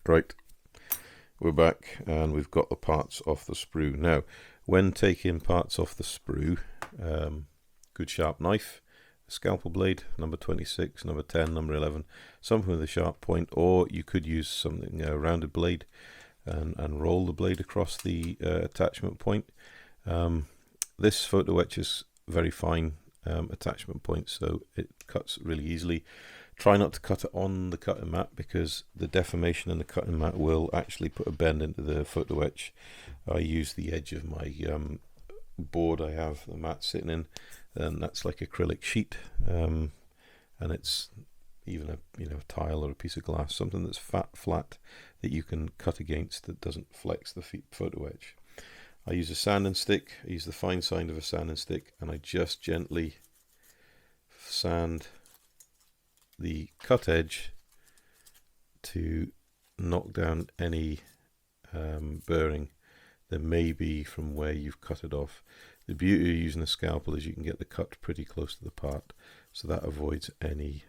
Right, we're back and we've got the parts off the sprue. Now, when taking parts off the sprue, good sharp knife, a scalpel blade, number 26, number 10, number 11, something with a sharp point, or you could use something, a rounded blade, and roll the blade across the attachment point. This photo etch is very fine attachment point, so it cuts really easily. Try not to cut it on the cutting mat because the deformation in the cutting mat will actually put a bend into the photo etch. I use the edge of my board I have the mat sitting in, and that's like acrylic sheet, and it's even a tile or a piece of glass, something that's flat that you can cut against that doesn't flex the photo etch. I use a sanding stick. I use the fine side of a sanding stick, and I just gently sand the cut edge to knock down any burring there may be from where you've cut it off. The beauty of using a scalpel is you can get the cut pretty close to the part, so that avoids any,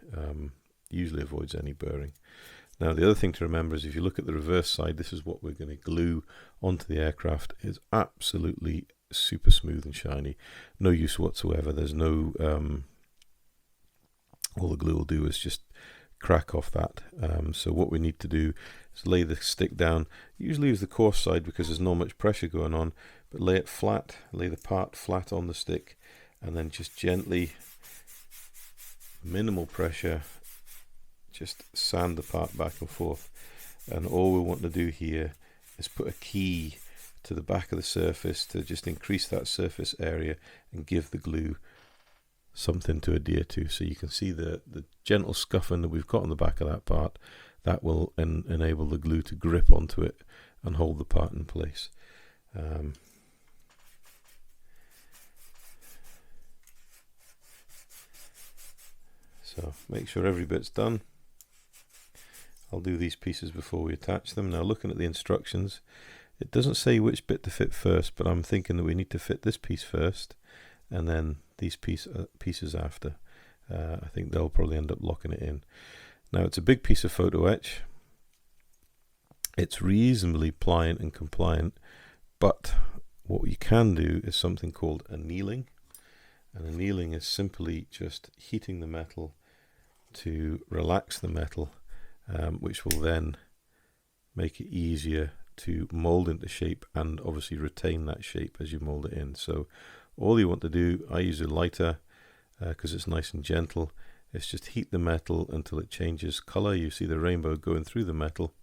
usually avoids any burring. Now the other thing to remember is if you look at the reverse side, this is what we're going to glue onto the aircraft. It's absolutely super smooth and shiny, no use whatsoever. There's no all the glue will do is just crack off that. So what we need to do is lay the stick down. Usually use the coarse side because there's not much pressure going on, but lay it flat, lay the part flat on the stick, and then just gently, minimal pressure, just sand the part back and forth. And all we want to do here is put a key to the back of the surface to just increase that surface area and give the glue something to adhere to. So you can see the gentle scuffing that we've got on the back of that part. That will enable the glue to grip onto it and hold the part in place. So make sure every bit's done. I'll do these pieces before we attach them. Now looking at the instructions, it doesn't say which bit to fit first, but I'm thinking that we need to fit this piece first and then these pieces after. I think they'll probably end up locking it in. Now it's a big piece of photo etch. It's reasonably pliant and compliant, but what you can do is something called annealing. And annealing is simply just heating the metal to relax the metal, which will then make it easier to mold into shape and obviously retain that shape as you mold it in. So all you want to do, I use a lighter because it's nice and gentle, is just heat the metal until it changes color. You see the rainbow going through the metal.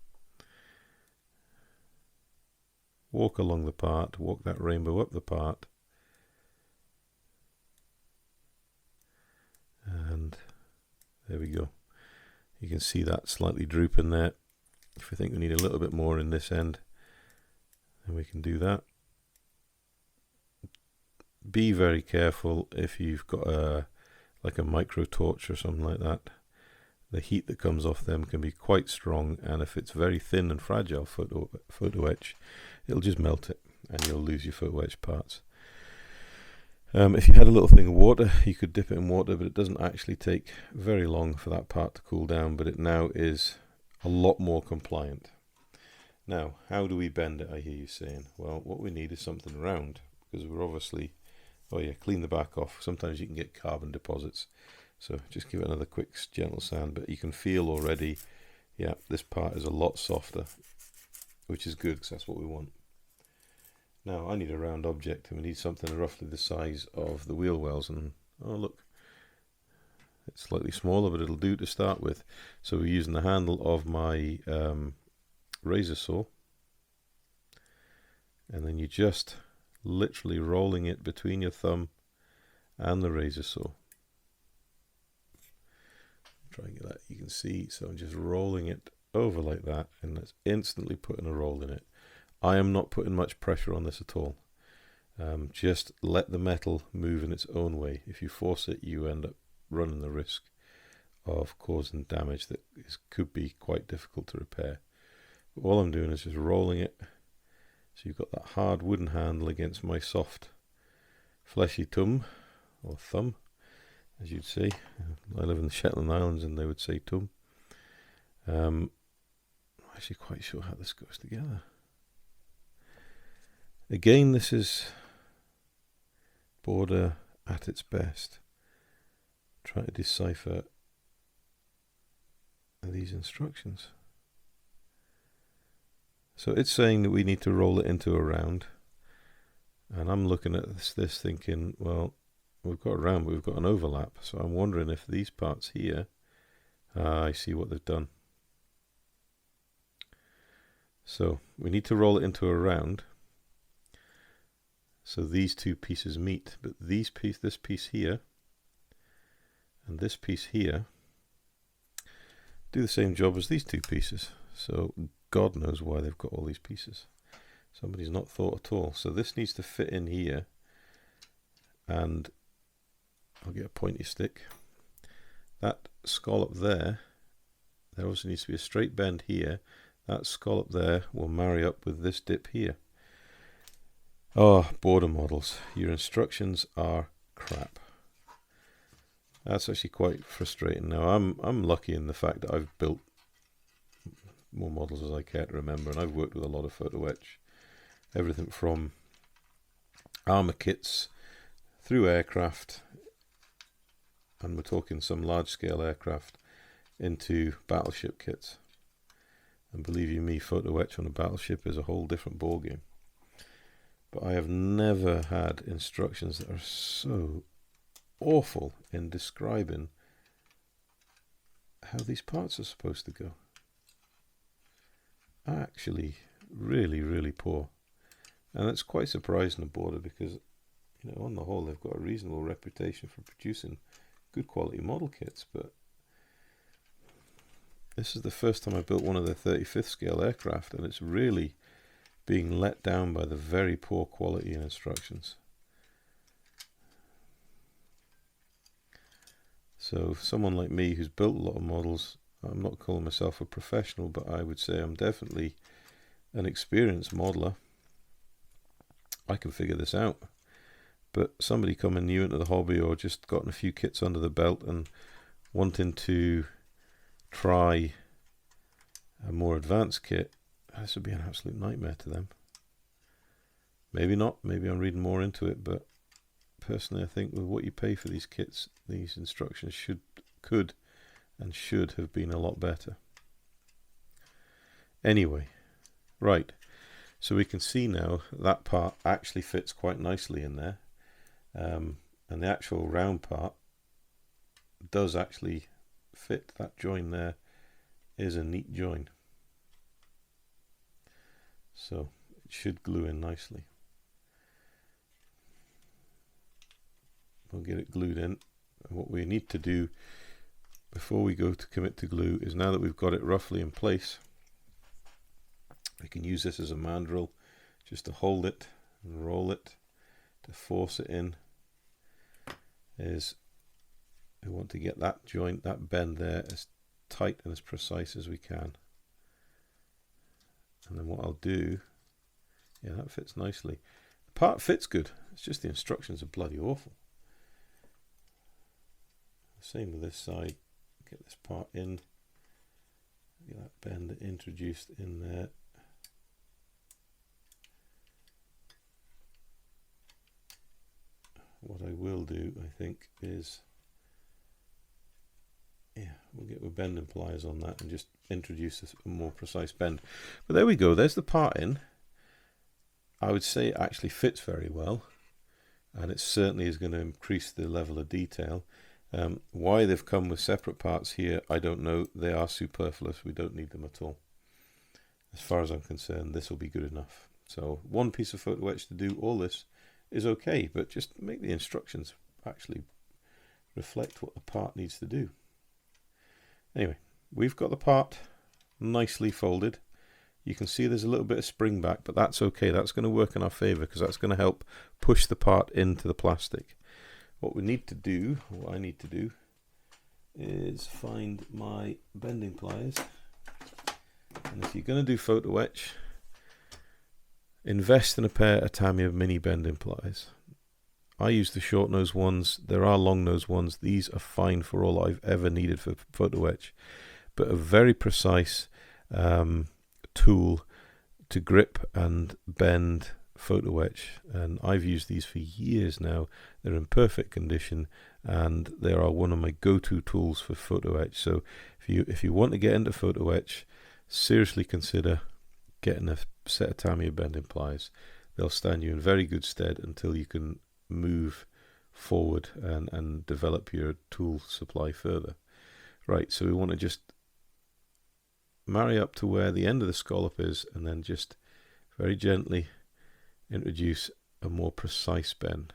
Walk along the part, walk that rainbow up the part, and there we go. You can see that slightly drooping there. If we think we need a little bit more in this end, then we can do that. Be very careful if you've got like a micro torch or something like that. The heat that comes off them can be quite strong, and if it's very thin and fragile photo etch, it'll just melt it and you'll lose your photo etch parts. If you had a little thing of water, you could dip it in water, but it doesn't actually take very long for that part to cool down, but it now is a lot more compliant. Now, how do we bend it, I hear you saying? Well, what we need is something round, because we're obviously, oh yeah, clean the back off. Sometimes you can get carbon deposits, so just give it another quick gentle sand, but you can feel already, yeah, this part is a lot softer, which is good because that's what we want. Now I need a round object, and we need something roughly the size of the wheel wells, and oh look, it's slightly smaller, but it'll do to start with. So we're using the handle of my razor saw, and then you just literally rolling it between your thumb and the razor saw. Try and get that, you can see, so I'm just rolling it over like that, and that's instantly putting a roll in it. I am not putting much pressure on this at all. Just let the metal move in its own way. If you force it, you end up running the risk of causing damage that could be quite difficult to repair. But all I'm doing is just rolling it. So you've got that hard wooden handle against my soft fleshy thumb, or thumb, as you'd say. I live in the Shetland Islands and they would say thumb. I actually quite sure how this goes together. Again, this is border at its best. Try to decipher these instructions. So it's saying that we need to roll it into a round, and I'm looking at this thinking, well, we've got a round, but we've got an overlap, so I'm wondering if these parts here, I see what they've done. So we need to roll it into a round, so these two pieces meet, but this piece here and this piece here do the same job as these two pieces. So God knows why they've got all these pieces. Somebody's not thought at all. So this needs to fit in here, and I'll get a pointy stick. That scallop there also needs to be a straight bend here. That scallop there will marry up with this dip here. Oh, border models, your instructions are crap. That's actually quite frustrating. Now I'm lucky in the fact that I've built more models as I care to remember, and I've worked with a lot of photo etch, everything from armor kits through aircraft, and we're talking some large scale aircraft, into battleship kits. And believe you me, photo etch on a battleship is a whole different ballgame. But I have never had instructions that are so awful in describing how these parts are supposed to go. Actually, really, really poor. And it's quite surprising the border, because, you know, on the whole, they've got a reasonable reputation for producing good quality model kits. But this is the first time I built one of the 35th scale aircraft, and it's really being let down by the very poor quality in instructions. So someone like me who's built a lot of models, I'm not calling myself a professional, but I would say I'm definitely an experienced modeler. I can figure this out. But somebody coming new into the hobby, or just gotten a few kits under the belt and wanting to try a more advanced kit, this would be an absolute nightmare to them. Maybe not, maybe I'm reading more into it, but personally I think with what you pay for these kits, these instructions could and should have been a lot better. Anyway, right, so we can see now that part actually fits quite nicely in there, and the actual round part does actually fit. That join there is a neat join, so it should glue in nicely. We'll get it glued in. And what we need to do before we go to commit to glue is, now that we've got it roughly in place, we can use this as a mandrel just to hold it and roll it, to force it in. Is we want to get that joint, that bend there, as tight and as precise as we can. And then what I'll do, yeah, that fits nicely. The part fits good, it's just the instructions are bloody awful. Same with this side, get this part in, get that bend introduced in there. What I will do, I think, is, yeah, we'll get with bending pliers on that and just introduce a more precise bend. But there we go, there's the part in. I would say it actually fits very well, and it certainly is going to increase the level of detail. Why they've come with separate parts here, I don't know. They are superfluous. We don't need them at all. As far as I'm concerned, this will be good enough. So one piece of photo etch to do all this is okay, but just make the instructions actually reflect what the part needs to do. Anyway, we've got the part nicely folded. You can see there's a little bit of spring back, but that's okay. That's going to work in our favor, because that's going to help push the part into the plastic. What we need to do, what I need to do, is find my bending pliers. And if you're going to do photo etch, invest in a pair of Tamiya mini bending pliers. I use the short nose ones. There are long nose ones. These are fine for all I've ever needed for photo etch, but are very precise. tool to grip and bend photo etch, and I've used these for years now. They're in perfect condition and they are one of my go-to tools for photo etch. So if you want to get into photo etch, seriously consider getting a set of Tamiya bending pliers. They'll stand you in very good stead until you can move forward and develop your tool supply further. Right, so we want to just marry up to where the end of the scallop is, and then just very gently introduce a more precise bend.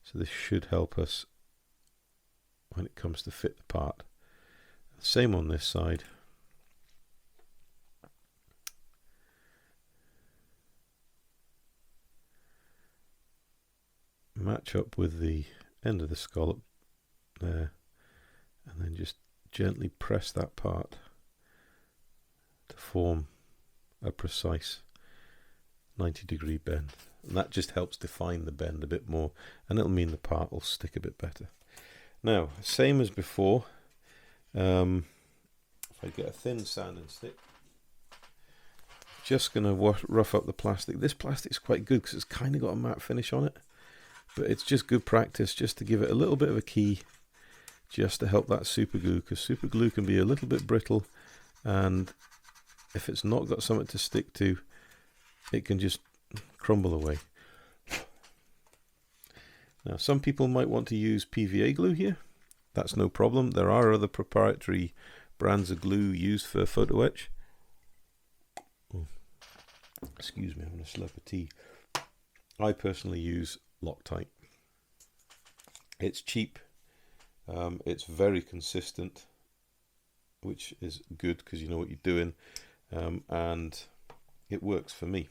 So this should help us when it comes to fit the part. Same on this side. Match up with the end of the scallop there, and then just gently press that part to form a precise 90-degree bend. And that just helps define the bend a bit more, and it'll mean the part will stick a bit better. Now, same as before, if I get a thin sanding stick, just going to rough up the plastic. This plastic's quite good because it's kind of got a matte finish on it, but it's just good practice just to give it a little bit of a key, just to help that super glue, because super glue can be a little bit brittle, and if it's not got something to stick to, it can just crumble away. Now, some people might want to use PVA glue here. That's no problem. There are other proprietary brands of glue used for photo etch. Excuse me, I'm going to slurp a tea. I personally use Loctite. It's cheap. It's very consistent, which is good because you know what you're doing, and it works for me.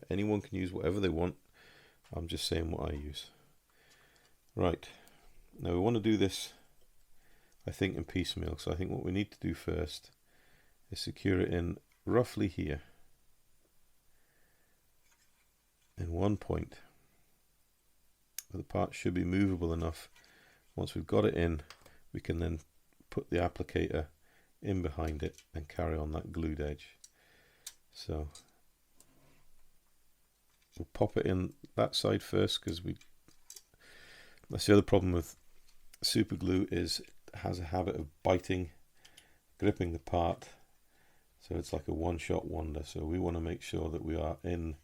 Anyone can use whatever they want. I'm just saying what I use. Right, now we want to do this, I think, in piecemeal. So I think what we need to do first is secure it in roughly here, in one point. The part should be movable enough. Once we've got it in, we can then put the applicator in behind it and carry on that glued edge. So we'll pop it in that side first, because that's the other problem with super glue, is it has a habit of biting, gripping the part, so it's like a one-shot wonder. So we want to make sure that we are in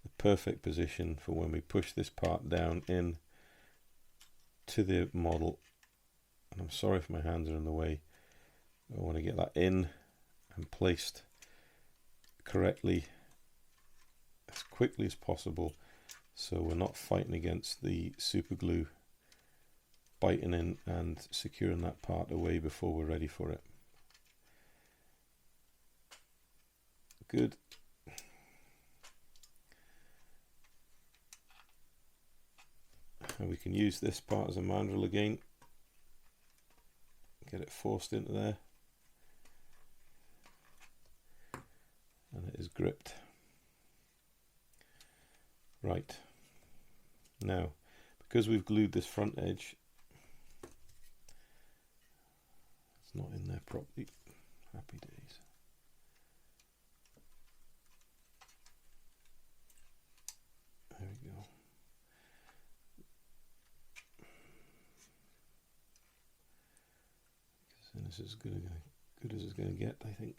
the perfect position for when we push this part down in to the model. And I'm sorry if my hands are in the way. I want to get that in and placed correctly as quickly as possible, so we're not fighting against the super glue biting in and securing that part away before we're ready for it. Good. And we can use this part as a mandrel again. Get it forced into there. And it is gripped. Right. Now, because we've glued this front edge, it's not in there properly. Happy days. There we go. And this is good as it's going to get, I think.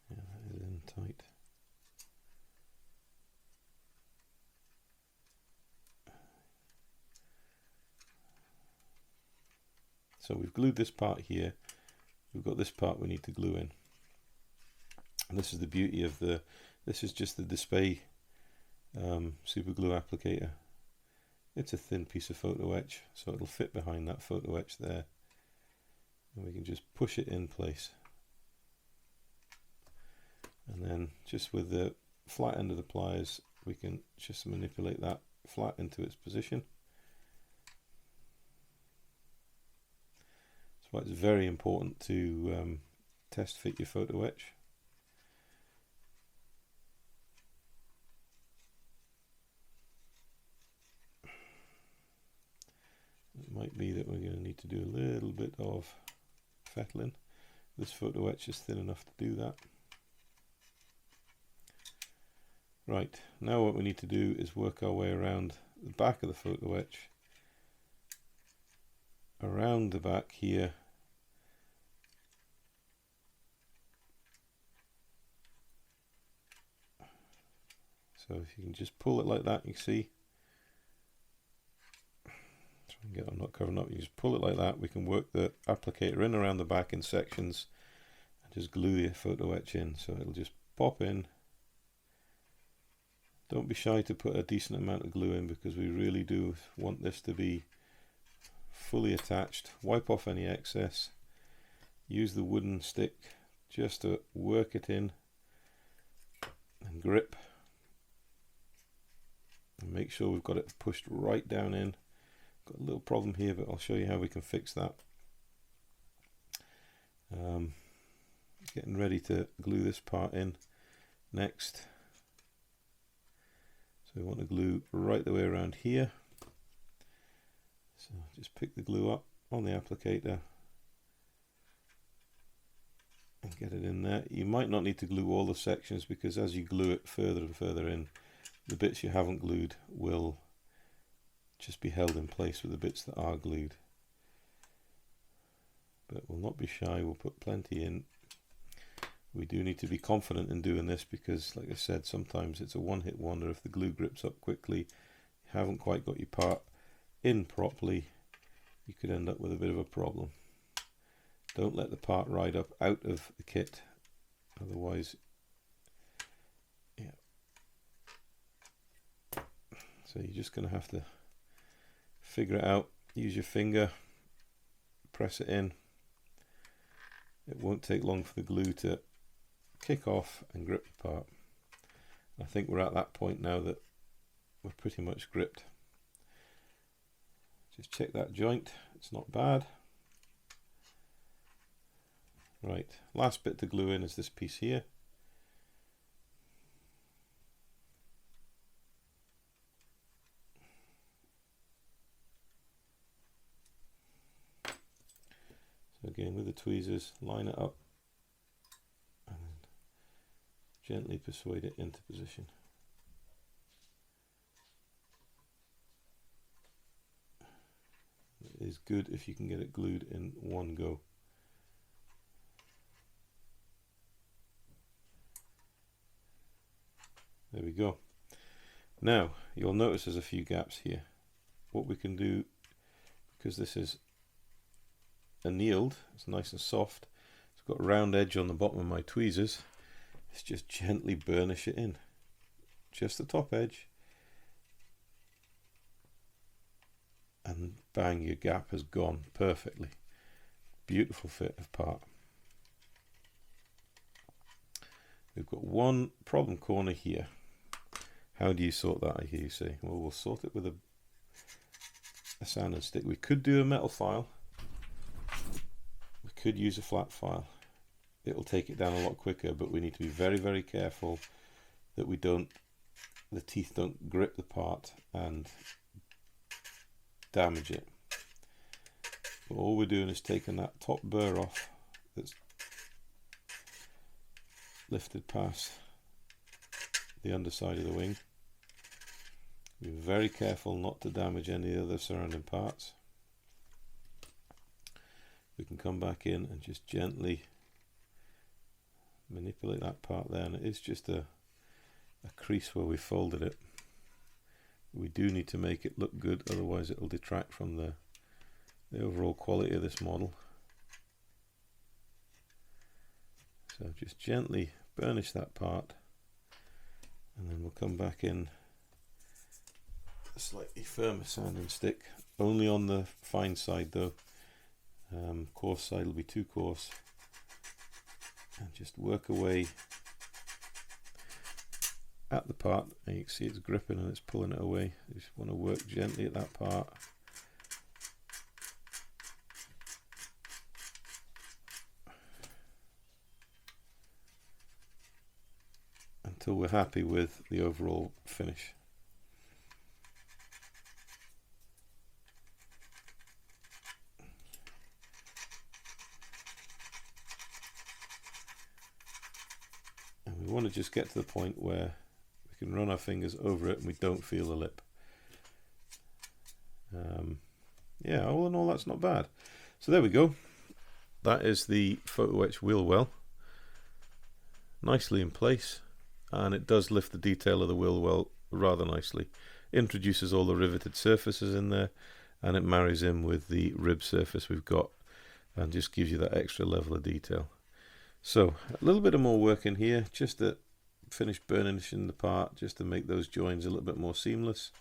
Yeah, that is in tight. So we've glued this part here. We've got this part we need to glue in. And this is the beauty of this is just the display super glue applicator. It's a thin piece of photo etch, so it'll fit behind that photo etch there. And we can just push it in place. And then just with the flat end of the pliers, we can just manipulate that flat into its position. That's why it's very important to test fit your photo etch. It might be that we're going to need to do a little bit of fettling. This photo etch is thin enough to do that. Right, now what we need to do is work our way around the back of the photo etch, around the back here, so if you can just pull it like that, you see, try and get, I'm not covering up, you just pull it like that, we can work the applicator in around the back in sections and just glue the photo etch in, so it'll just pop in. Don't be shy to put a decent amount of glue in, because we really do want this to be fully attached. Wipe off any excess. Use the wooden stick just to work it in and grip. And make sure we've got it pushed right down in. Got a little problem here, but I'll show you how we can fix that. Getting ready to glue this part in next. So we want to glue right the way around here. So just pick the glue up on the applicator and get it in there. You might not need to glue all the sections, because as you glue it further and further in, the bits you haven't glued will just be held in place with the bits that are glued. But we'll not be shy, we'll put plenty in. We do need to be confident in doing this, because like I said, sometimes it's a one-hit wonder. If the glue grips up quickly, you haven't quite got your part in properly, you could end up with a bit of a problem. Don't let the part ride up out of the kit, otherwise, yeah. So you're just going to have to figure it out. Use your finger, press it in. It won't take long for the glue to kick off and grip the part. I think we're at that point now that we're pretty much gripped. Just check that joint, it's not bad. Right, last bit to glue in is this piece here. So again, with the tweezers, line it up and gently persuade it into position. It is good if you can get it glued in one go. There we go. Now you'll notice there's a few gaps here. What we can do, because this is annealed, it's nice and soft, it's got a round edge on the bottom of my tweezers, is just gently burnish it in, just the top edge, and bang, your gap has gone perfectly. Beautiful fit of part. We've got one problem corner here. How do you sort that, I hear you say? Well, we'll sort it with a sanding stick. We could do a metal file. We could use a flat file. It'll take it down a lot quicker, but we need to be very, very careful that we don't, the teeth don't grip the part and damage it. But all we're doing is taking that top burr off that's lifted past the underside of the wing. Be very careful not to damage any of the surrounding parts. We can come back in and just gently manipulate that part there, and it is just a crease where we folded it. We do need to make it look good, otherwise it will detract from the overall quality of this model. So just gently burnish that part, and then we'll come back in a slightly firmer sanding stick, only on the fine side though. Coarse side will be too coarse, and just work away at the part, and you can see it's gripping and it's pulling it away. You just want to work gently at that part. Until we're happy with the overall finish. want to just get to the point where we can run our fingers over it and we don't feel the lip. Yeah, all in all, that's not bad. So there we go. That is the Photo-etched wheel well. Nicely in place, and it does lift the detail of the wheel well rather nicely. Introduces all the riveted surfaces in there, and it marries in with the rib surface we've got, and just gives you that extra level of detail. So a little bit of more work in here, just to finish burnishing the part, just to make those joins a little bit more seamless.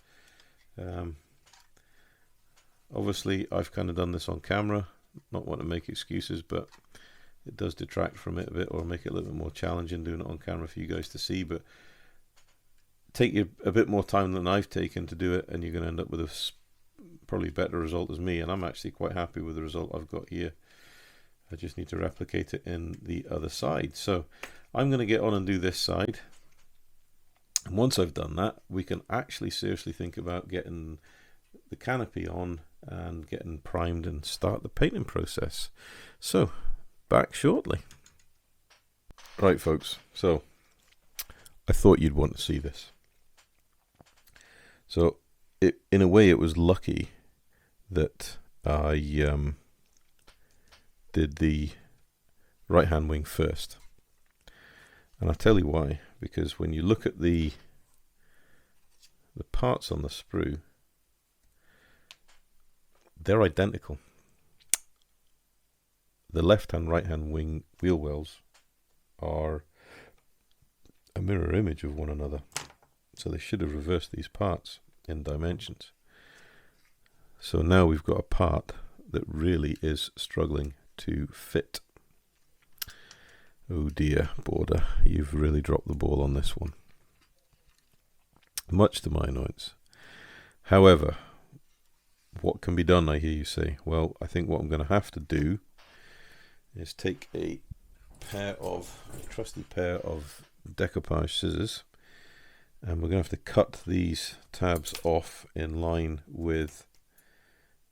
Obviously I've kind of done this on camera, not want to make excuses, but it does detract from it a bit, or make it a little bit more challenging doing it on camera for you guys to see. But take you a bit more time than I've taken to do it, and you're going to end up with a probably better result as me, and I'm actually quite happy with the result I've got here. I just need to replicate it in the other side. So I'm going to get on and do this side, and once I've done that, we can actually seriously think about getting the canopy on and getting primed and start the painting process. So back shortly. Right folks, so I thought you'd want to see this. So in a way it was lucky that I did the right hand wing first, and I'll tell you why. Because when you look at the parts on the sprue, they're identical. The left hand right hand wing wheel wells are a mirror image of one another, so they should have reversed these parts in dimensions. So now we've got a part that really is struggling to fit. Oh dear, Border, you've really dropped the ball on this one, much to my annoyance. However, what can be done, I hear you say? Well, I think what I'm going to have to do is take a trusty pair of decoupage scissors, and we're going to have to cut these tabs off in line with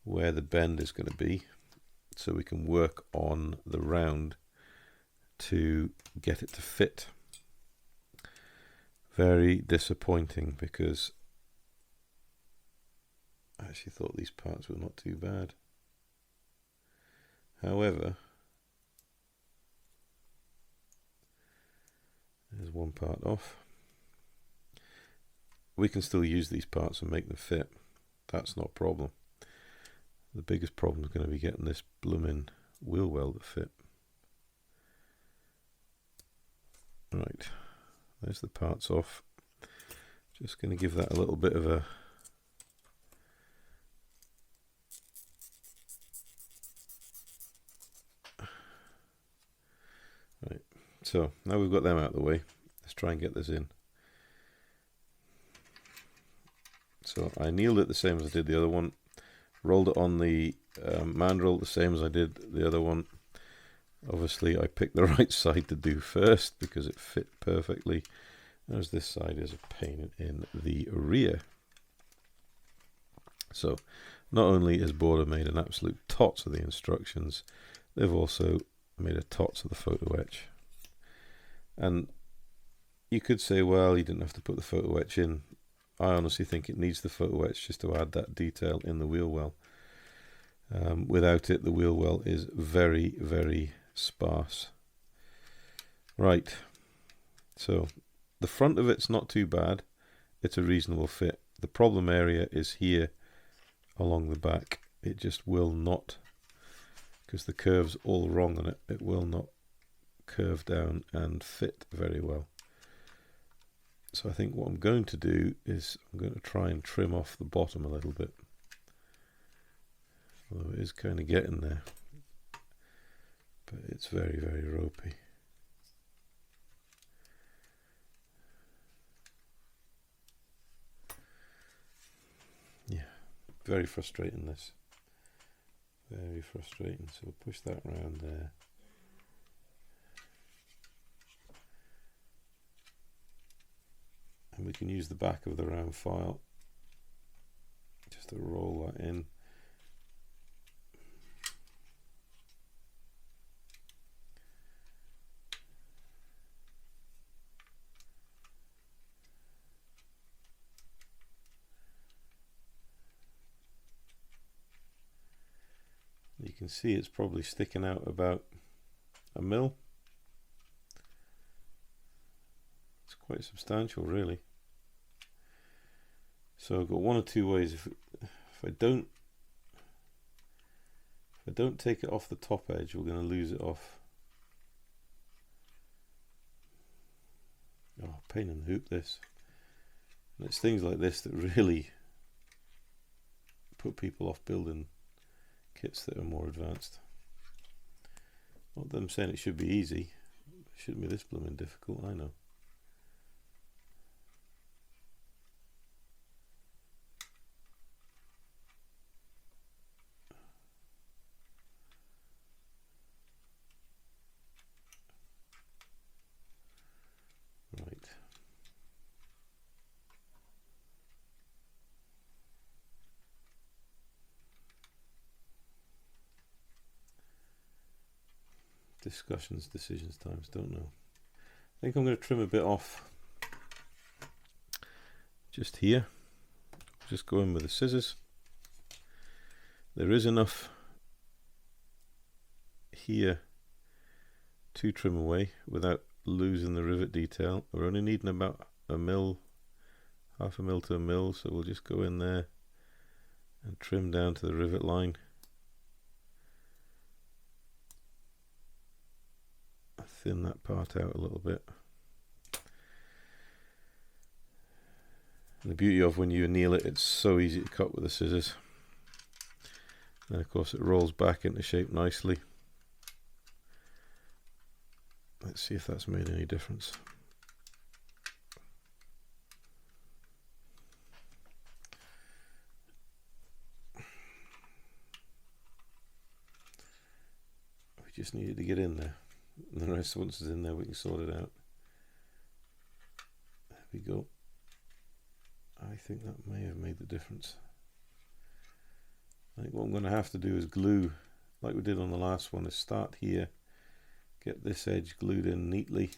where the bend is going to be, so we can work on the round to get it to fit. Very disappointing, because I actually thought these parts were not too bad. However, there's one part off. We can still use these parts and make them fit. That's not a problem. The biggest problem is going to be getting this blooming wheel well to fit. Right, there's the parts off. Just going to give that a little bit of a right. So now we've got them out of the way, let's try and get this in. So I annealed it the same as I did the other one, rolled it on the mandrel the same as I did the other one. Obviously I picked the right side to do first because it fit perfectly, as this side is a pain in the rear. So not only has Border made an absolute tots of the instructions, they've also made a tots of the Photo-etch. And you could say, well, you didn't have to put the Photo-etch in. I honestly think it needs the Photo-etch just to add that detail in the wheel well. Without it, the wheel well is very, very sparse. Right, so the front of it's not too bad. It's a reasonable fit. The problem area is here along the back. It just will not, because the curve's all wrong on it, it will not curve down and fit very well. So I think what I'm going to do is I'm going to try and trim off the bottom a little bit. Although it is kind of getting there, but it's very, very ropey. Yeah, very frustrating this. Very frustrating. So we'll push that around there. And we can use the back of the round file just to roll that in. can see it's probably sticking out about 1 mil. It's quite substantial, really. So I've got one or two ways. If I don't take it off the top edge, we're going to lose it off. Oh, pain in the hoop, this. And it's things like this that really put people off building kits that are more advanced. Not that I'm saying it should be easy. It shouldn't be this blooming difficult, I know. Right. Discussions, decisions, times, don't know. I think I'm going to trim a bit off just here. Just go in with the scissors. There is enough here to trim away without losing the rivet detail. We're only needing about 1 mil, 1/2 mil to 1 mil, so we'll just go in there and trim down to the rivet line. Thin that part out a little bit. And the beauty of when you anneal it, it's so easy to cut with the scissors. And of course it rolls back into shape nicely. Let's see if that's made any difference. We just needed to get in there. And the rest, once it's in there, we can sort it out. There we go. I think that may have made the difference. I think what I'm going to have to do is glue, like we did on the last one, is start here, get this edge glued in neatly,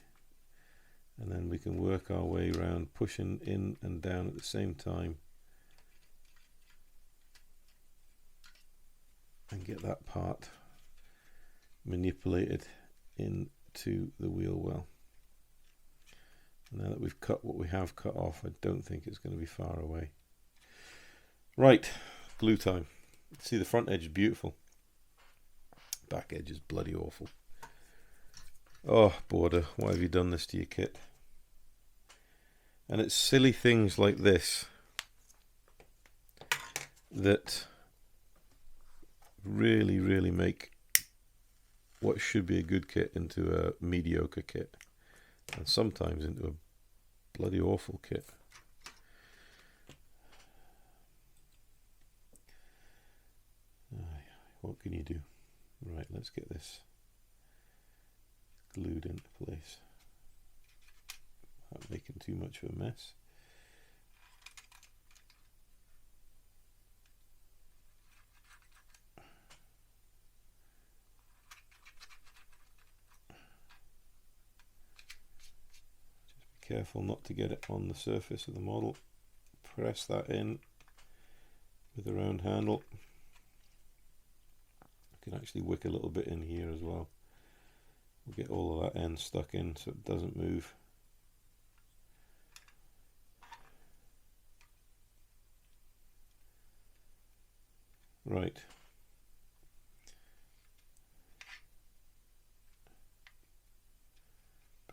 and then we can work our way around, pushing in and down at the same time, and get that part manipulated into the wheel well. Now that we've cut what we have cut off, I don't think it's going to be far away. Right, glue time. See, the front edge is beautiful. Back edge is bloody awful. Oh, Border, why have you done this to your kit? And it's silly things like this that really, really make what should be a good kit into a mediocre kit, and sometimes into a bloody awful kit. What can you do? Right, let's get this glued into place without making too much of a mess. Careful not to get it on the surface of the model. Press that in with the round handle. You can actually wick a little bit in here as well. We'll get all of that end stuck in so it doesn't move. Right.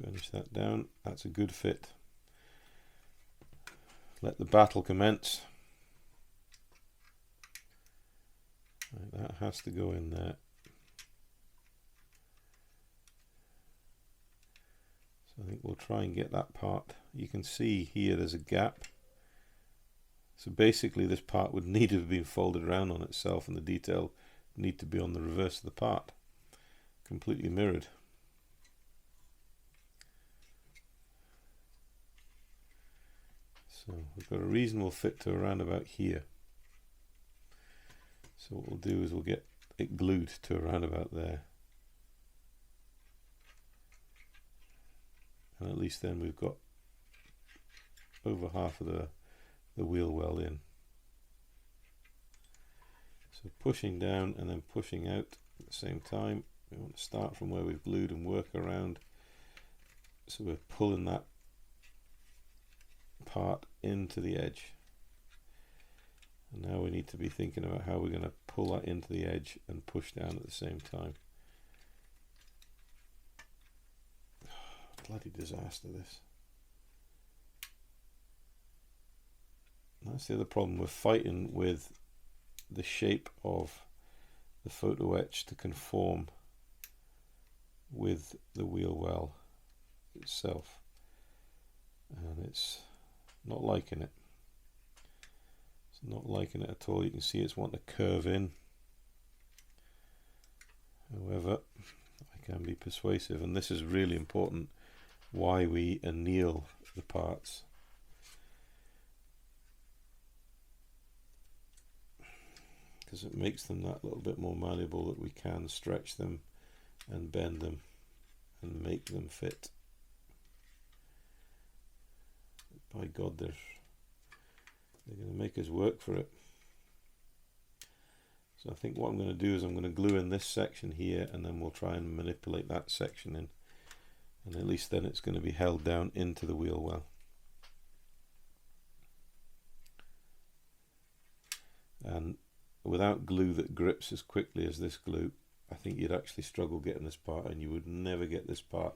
Burnish that down. That's a good fit. Let the battle commence. Right, that has to go in there. So I think we'll try and get that part. You can see here there's a gap. So basically this part would need to have been folded around on itself, and the detail need to be on the reverse of the part. Completely mirrored. So we've got a reasonable fit to around about here. So what we'll do is we'll get it glued to around about there. And at least then we've got over half of the wheel well in. So pushing down and then pushing out at the same time. We want to start from where we've glued and work around. So we're pulling that part into the edge. And now we need to be thinking about how we're going to pull that into the edge and push down at the same time. Bloody disaster, this. And that's the other problem. We're fighting with the shape of the photo etch to conform with the wheel well itself, and it's not liking it. It's not liking it at all. You can see it's wanting to curve in. However, I can be persuasive, and this is really important, why we anneal the parts. Because it makes them that little bit more malleable, that we can stretch them and bend them and make them fit. By God, they're going to make us work for it. So I think what I'm going to do is I'm going to glue in this section here, and then we'll try and manipulate that section in, and at least then it's going to be held down into the wheel well. And without glue that grips as quickly as this glue, I think you'd actually struggle getting this part, and you would never get this part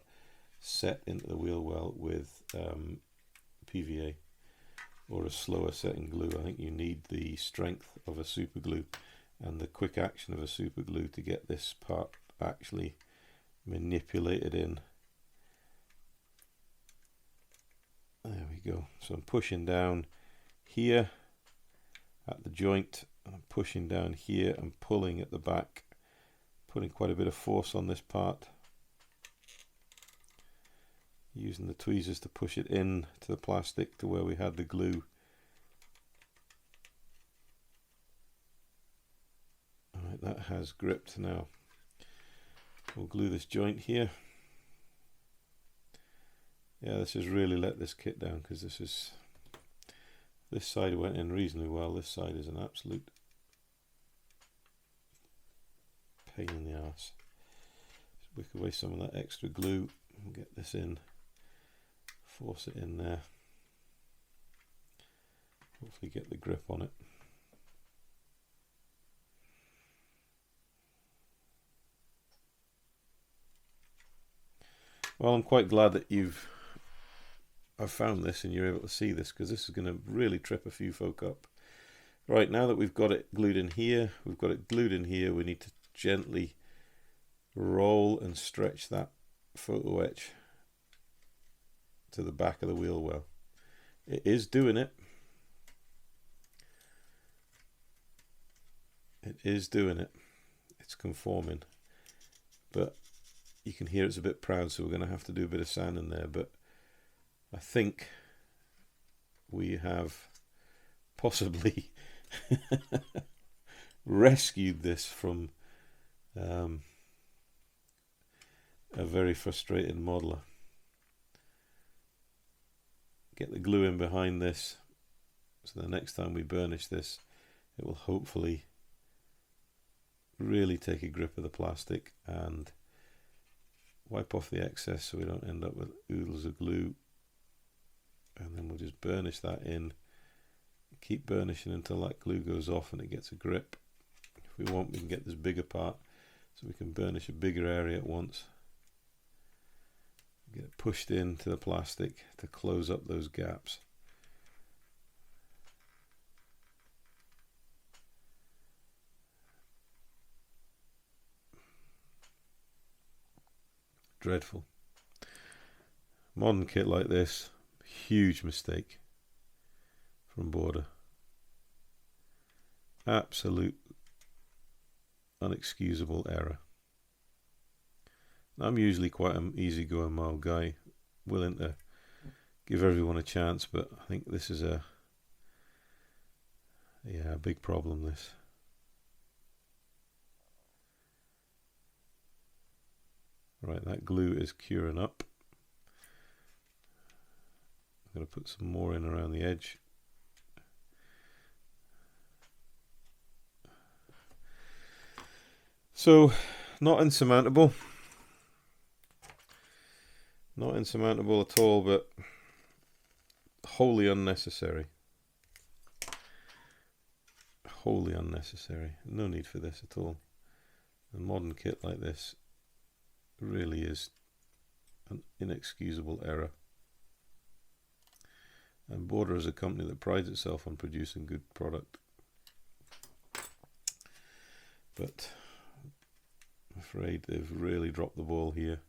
set into the wheel well with PVA or a slower setting glue. I think you need the strength of a super glue and the quick action of a super glue to get this part actually manipulated in. There we go. So I'm pushing down here at the joint, and I'm pushing down here and pulling at the back, putting quite a bit of force on this part, using the tweezers to push it in to the plastic to where we had the glue. Alright, that has gripped now. We'll glue this joint here. Yeah, this has really let this kit down, because this side went in reasonably well. This side is an absolute pain in the ass. Just wick away some of that extra glue and get this in. Force it in there. Hopefully get the grip on it. Well, I'm quite glad that I've found this and you're able to see this, because this is going to really trip a few folk up. Right, now that we've got it glued in here, we need to gently roll and stretch that photo etch to the back of the wheel well. It is doing it. It is doing it. It's conforming. But you can hear it's a bit proud, so we're going to have to do a bit of sanding there. But I think we have possibly rescued this from a very frustrated modeler. Get the glue in behind this, so the next time we burnish this, it will hopefully really take a grip of the plastic and wipe off the excess, so we don't end up with oodles of glue. And then we'll just burnish that in, keep burnishing until that glue goes off and it gets a grip. If we want, we can get this bigger part, so we can burnish a bigger area at once. Get it pushed into the plastic to close up those gaps. Dreadful. Modern kit like this, huge mistake from Border. Absolute unexcusable error. I'm usually quite an easygoing, mild guy, willing to give everyone a chance, but I think this is a big problem, this. Right, that glue is curing up. I'm going to put some more in around the edge. So, not insurmountable. Not insurmountable at all, but wholly unnecessary. Wholly unnecessary. No need for this at all. A modern kit like this really is an inexcusable error. And Border is a company that prides itself on producing good product. But I'm afraid they've really dropped the ball here.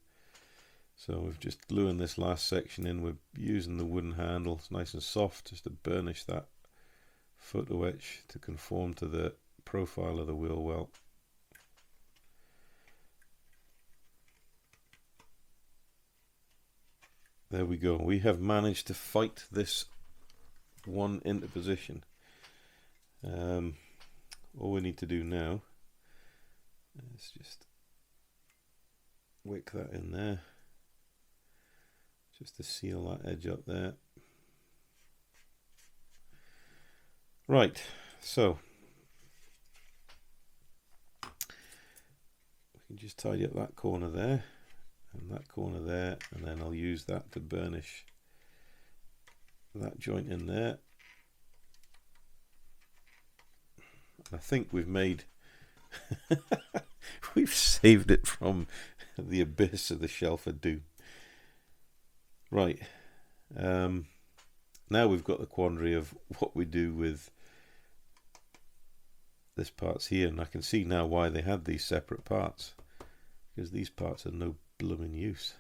So we've just gluing this last section in. We're using the wooden handle. It's nice and soft just to burnish that photo etch to conform to the profile of the wheel well. There we go. We have managed to fight this one into position. All we need to do now is just wick that in there, just to seal that edge up there. Right, so we can just tidy up that corner there and that corner there, and then I'll use that to burnish that joint in there. I think we've made we've saved it from the abyss of the shelf of doom. Right, now we've got the quandary of what we do with this parts here, and I can see now why they had these separate parts, because these parts are no blooming use.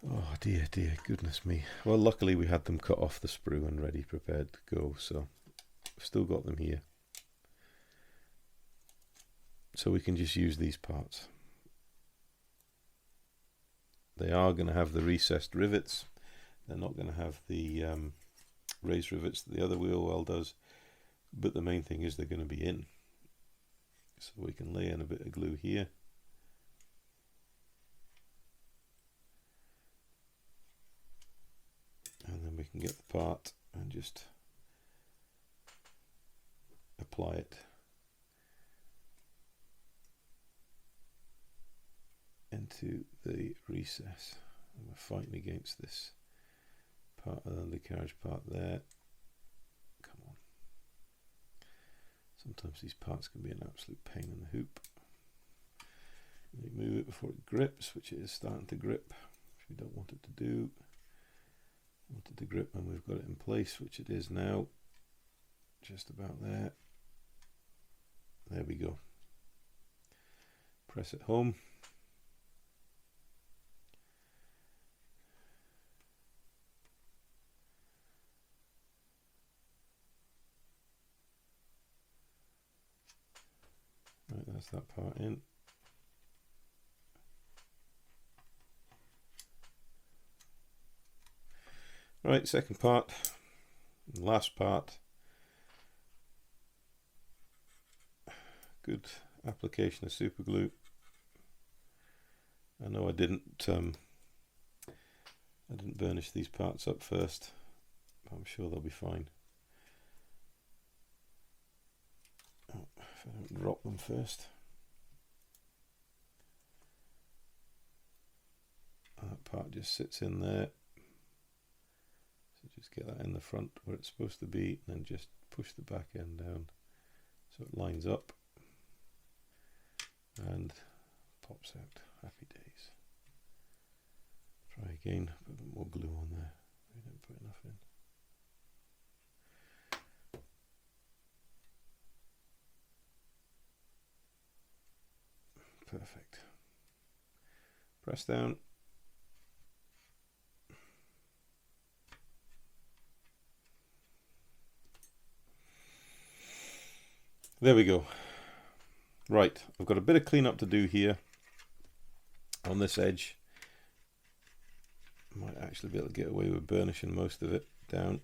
Oh dear, dear, goodness me. Well, luckily we had them cut off the sprue and ready, prepared to go, so I've still got them here. So we can just use these parts. They are going to have the recessed rivets. They're not going to have the raised rivets that the other wheel well does, but the main thing is they're going to be in. So we can lay in a bit of glue here. And then we can get the part and just apply it into the recess. And we're fighting against this part of the undercarriage part there. Come on. Sometimes these parts can be an absolute pain in the hoop. You move it before it grips, which it is starting to grip, which we don't want it to do. We want it to grip when we've got it in place, which it is now. Just about there. There we go. Press it home. Right, that's that part in. Right, second part, last part. Good application of super glue. I know I didn't burnish these parts up first, but I'm sure they'll be fine. Oh, if I don't drop them first. That part just sits in there. So just get that in the front where it's supposed to be, and then just push the back end down so it lines up and pops out. Happy days. Try again, put a bit more glue on there. We didn't put enough in. Perfect. Press down. There we go. Right, I've got a bit of cleanup to do here on this edge. Might actually be able to get away with burnishing most of it down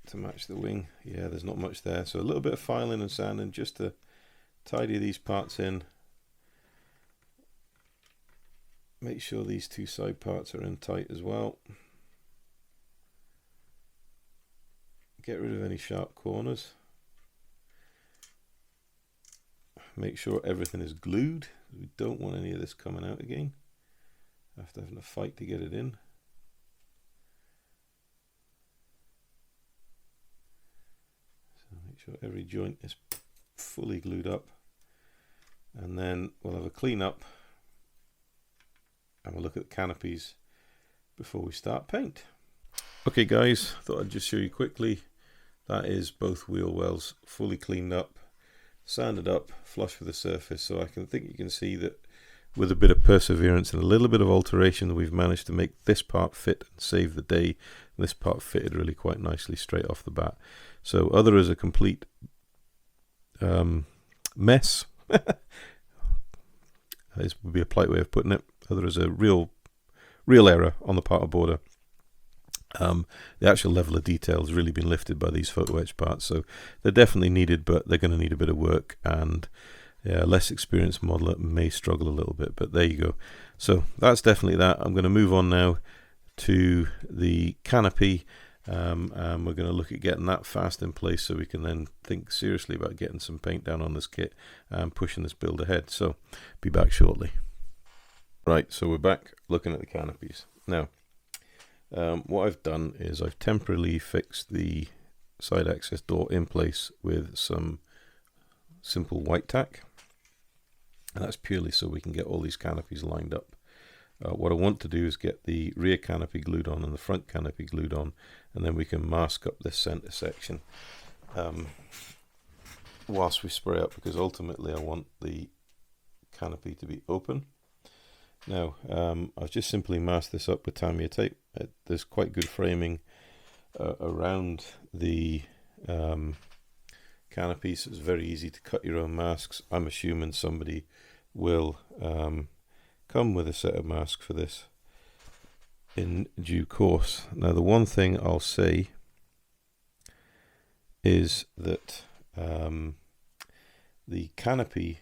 to match the wing. Yeah, there's not much there, so a little bit of filing and sanding just to tidy these parts in. Make sure these two side parts are in tight as well. get rid of any sharp corners. Make sure everything is glued. We don't want any of this coming out again after having a fight to get it in. So make sure every joint is fully glued up, and then we'll have a clean up and we'll look at the canopies before we start paint. Okay guys, thought I'd just show you quickly. That is both wheel wells fully cleaned up, sanded up, flush with the surface, so I think you can see that with a bit of perseverance and a little bit of alteration, we've managed to make this part fit and save the day. This part fitted really quite nicely straight off the bat. So other as a complete mess, this would be a polite way of putting it. Other as a real error on the part of Border. The actual level of detail has really been lifted by these photo etch parts, so they're definitely needed, but they're going to need a bit of work, and yeah, a less experienced modeler may struggle a little bit, but there you go. So that's definitely that. I'm going to move on now to the canopy, and we're going to look at getting that fast in place so we can then think seriously about getting some paint down on this kit and pushing this build ahead. So be back shortly. Right, so we're back looking at the canopies. Now, what I've done is I've temporarily fixed the side access door in place with some simple white tack, and that's purely so we can get all these canopies lined up. What I want to do is get the rear canopy glued on and the front canopy glued on, and then we can mask up this center section whilst we spray up, because ultimately I want the canopy to be open. Now, I've just simply masked this up with Tamiya tape. There's quite good framing around the canopy, so it's very easy to cut your own masks. I'm assuming somebody will come with a set of masks for this in due course. Now, the one thing I'll say is that the canopy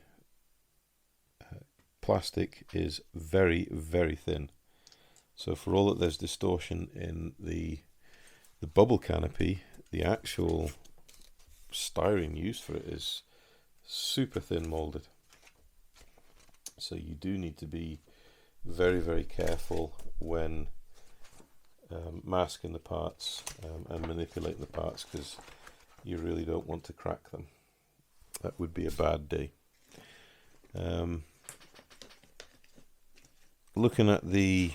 plastic is very, very thin. So for all that there's distortion in the bubble canopy, the actual styrene used for it is super thin molded. So you do need to be very, very careful when masking the parts and manipulating the parts, because you really don't want to crack them. That would be a bad day. Looking at the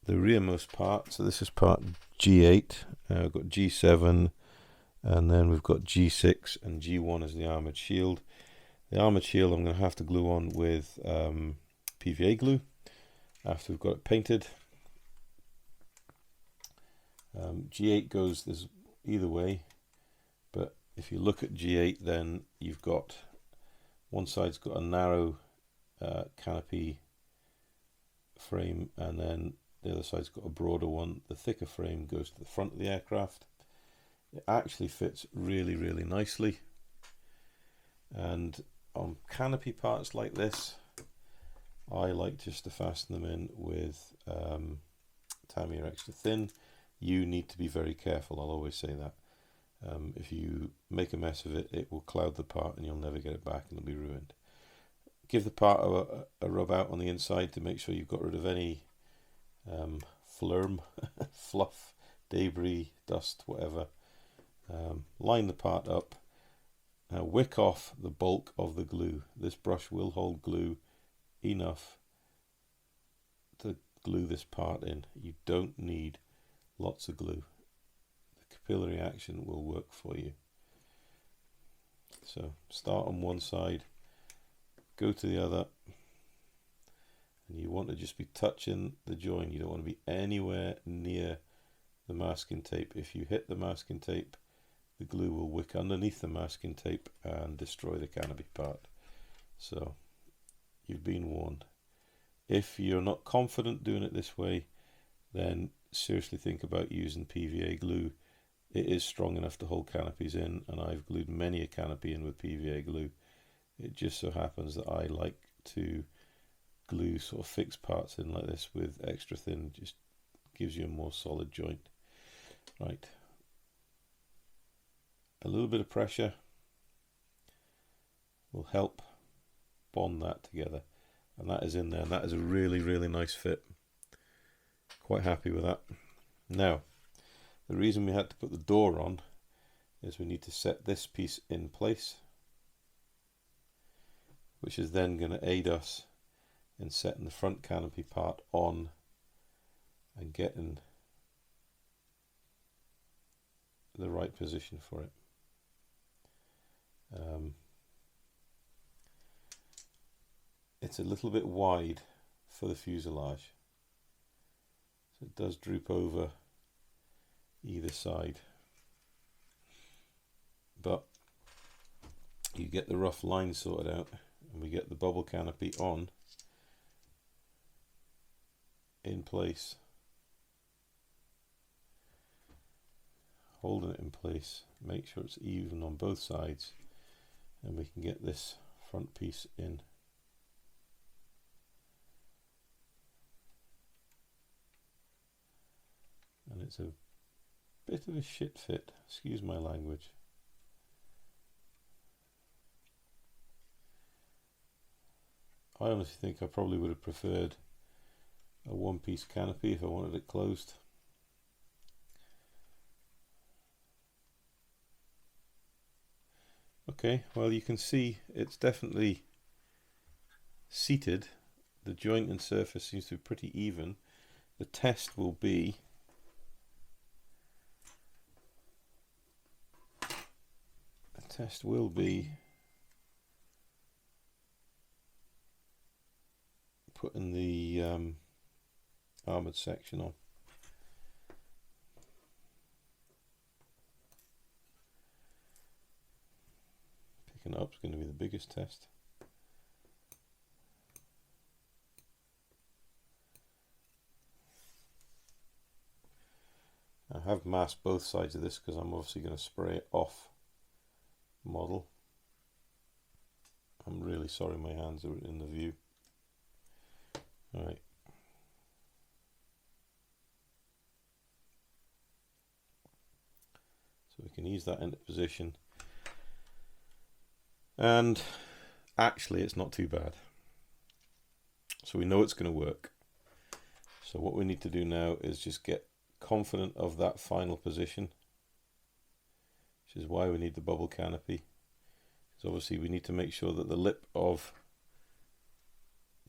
rearmost part, so this is part G8, we've got G7, and then we've got G6 and G1 as the armoured shield. The armoured shield I'm going to have to glue on with PVA glue after we've got it painted. G8 goes this either way, but if you look at G8, then you've got one side's got a narrow canopy frame, and then the other side's got a broader one. The thicker frame goes to the front of the aircraft. It actually fits really, really nicely, and on canopy parts like this, I like just to fasten them in with Tamiya extra thin. You need to be very careful, I'll always say that. If you make a mess of it, it will cloud the part and you'll never get it back and it'll be ruined. Give the part a rub out on the inside to make sure you've got rid of any flurm, fluff, debris, dust, whatever. Line the part up. Now wick off the bulk of the glue. This brush will hold glue enough to glue this part in. You don't need lots of glue. The capillary action will work for you. So start on one side, go to the other, and you want to just be touching the join. You don't want to be anywhere near the masking tape. If you hit the masking tape, the glue will wick underneath the masking tape and destroy the canopy part. So you've been warned. If you're not confident doing it this way, then seriously think about using PVA glue. It is strong enough to hold canopies in, and I've glued many a canopy in with PVA glue. It just so happens that I like to glue sort of fixed parts in like this with extra thin. Just gives you a more solid joint. Right, a little bit of pressure will help bond that together, and that is in there, and that is a really nice fit. Quite happy with that. Now, the reason we had to put the door on is we need to set this piece in place, which is then going to aid us in setting the front canopy part on and getting the right position for it. It's a little bit wide for the fuselage, so it does droop over either side, but you get the rough lines sorted out and we get the bubble canopy on in place, holding it in place, make sure it's even on both sides, and we can get this front piece in. And it's a bit of a shit fit, excuse my language. I honestly think I probably would have preferred a one-piece canopy if I wanted it closed. Okay, well, you can see it's definitely seated. The joint and surface seems to be pretty even. The test will be putting the armoured section on. Picking it up is going to be the biggest test. I have masked both sides of this because I'm obviously going to spray it off model. I'm really sorry my hands are in the view. Alright. So we can ease that into position. And actually it's not too bad. So we know it's going to work. So what we need to do now is just get confident of that final position, which is why we need the bubble canopy. Because obviously we need to make sure that the lip of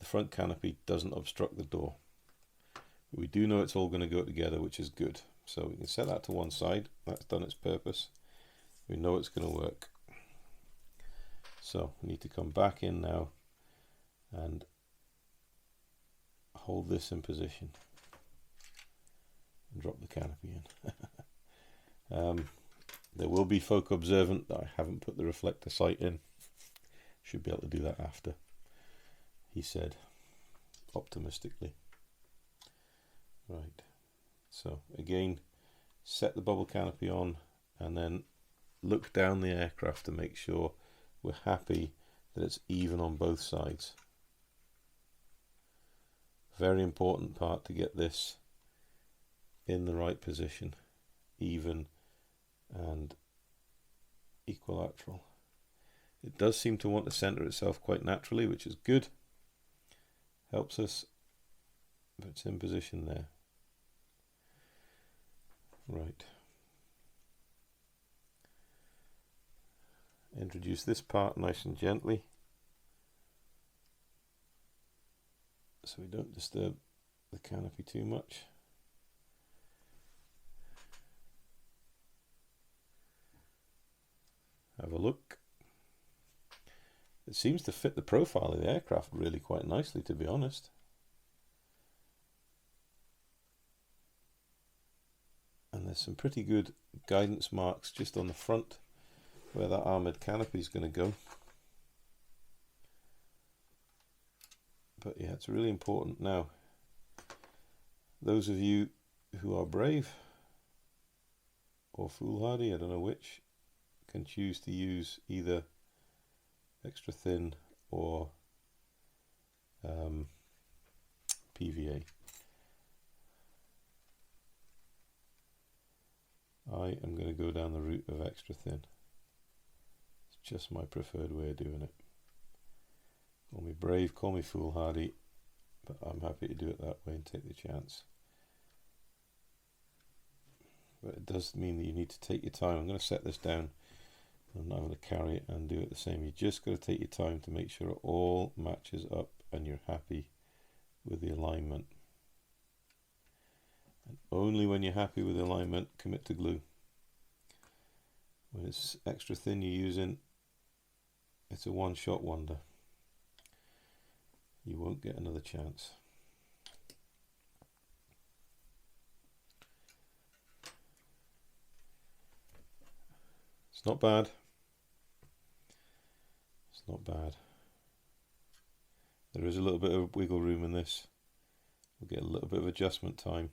the front canopy doesn't obstruct the door. But we do know it's all going to go together, which is good. So we can set that to one side. That's done its purpose. We know it's going to work. So we need to come back in now and hold this in position and drop the canopy in. There will be folk observant that I haven't put the reflector sight in. Should be able to do that after, he said optimistically. Right, so again, set the bubble canopy on and then look down the aircraft to make sure we're happy that it's even on both sides. Very important part to get this in the right position, even and equilateral. It does seem to want to center itself quite naturally, which is good. Helps us, but it's in position there. Right. Introduce this part nice and gently so we don't disturb the canopy too much. Have a look. It seems to fit the profile of the aircraft really quite nicely, to be honest. And there's some pretty good guidance marks just on the front where that armoured canopy is going to go. But yeah, it's really important now. Those of you who are brave or foolhardy, I don't know which, can choose to use either extra thin or PVA. I am going to go down the route of extra thin. just my preferred way of doing it. Call me brave, call me foolhardy, but I'm happy to do it that way and take the chance. But it does mean that you need to take your time. I'm going to set this down. I'm not going to carry it and do it the same. You just got to take your time to make sure it all matches up and you're happy with the alignment. And only when you're happy with the alignment, commit to glue. When it's extra thin you're using, it's a one-shot wonder. You won't get another chance. It's not bad. It's not bad. There is a little bit of wiggle room in this. We'll get a little bit of adjustment time.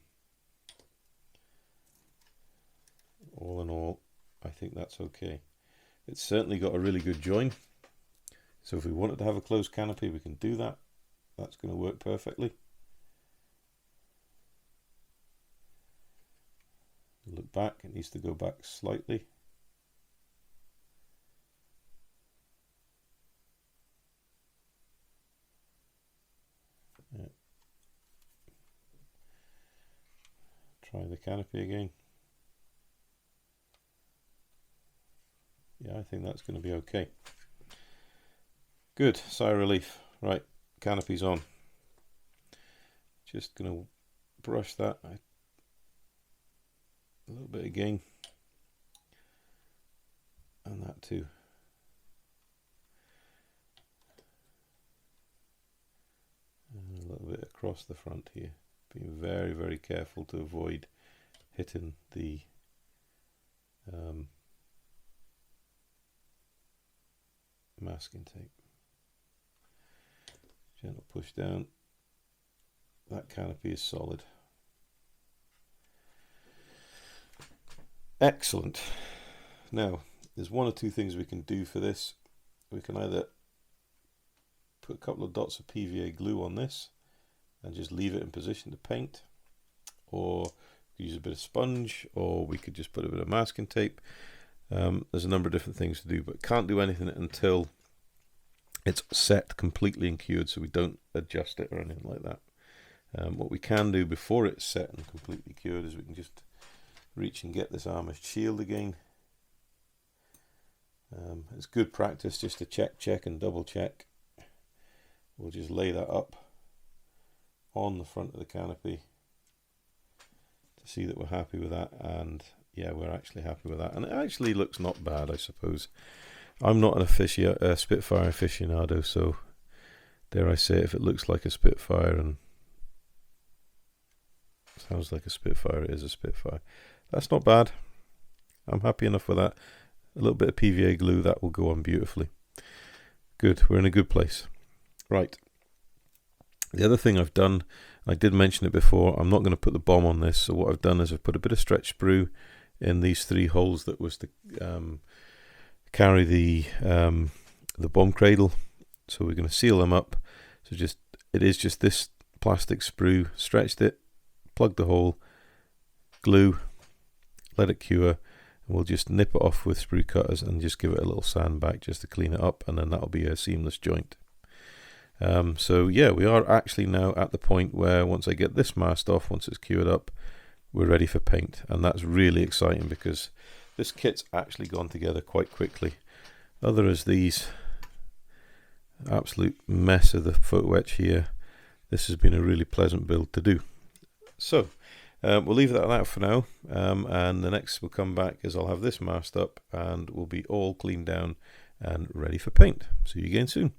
All in all, I think that's okay. It's certainly got a really good join. So if we wanted to have a closed canopy, we can do that. That's going to work perfectly. Look back, it needs to go back slightly. Yeah. Try the canopy again. Yeah, I think that's going to be okay. Good, sigh of relief. Right, canopy's on. Just going to brush that a little bit again. And that too. And a little bit across the front here. Being very, very careful to avoid hitting the masking tape. Gentle push down. That canopy is solid. Excellent. Now, there's one or two things we can do for this. We can either put a couple of dots of PVA glue on this and just leave it in position to paint, or use a bit of sponge, or we could just put a bit of masking tape. There's a number of different things to do, but can't do anything until it's set completely and cured, so we don't adjust it or anything like that. What we can do before it's set and completely cured is we can just reach and get this armoured shield again. It's good practice just to check and double check. We'll just lay that up on the front of the canopy to see that we're happy with that, and yeah, we're actually happy with that, and it actually looks not bad, I suppose. I'm not an Spitfire aficionado, so dare I say, if it looks like a Spitfire and sounds like a Spitfire, it is a Spitfire. That's not bad. I'm happy enough with that. A little bit of PVA glue, that will go on beautifully. Good, we're in a good place. Right. The other thing I've done, I did mention it before, I'm not going to put the bomb on this, so what I've done is I've put a bit of stretch sprue in these 3 holes that was to carry the bomb cradle. So we're going to seal them up. So it is just this plastic sprue, stretched it, plugged the hole, glue, let it cure, and we'll just nip it off with sprue cutters and just give it a little sand back just to clean it up, and then that'll be a seamless joint. So yeah, we are actually now at the point where once I get this masked off, once it's cured up, we're ready for paint, and that's really exciting because this kit's actually gone together quite quickly. Other as these absolute mess of the photo etch here, this has been a really pleasant build to do. So we'll leave it at that for now, and the next we'll come back is I'll have this masked up and we'll be all cleaned down and ready for paint. See you again soon.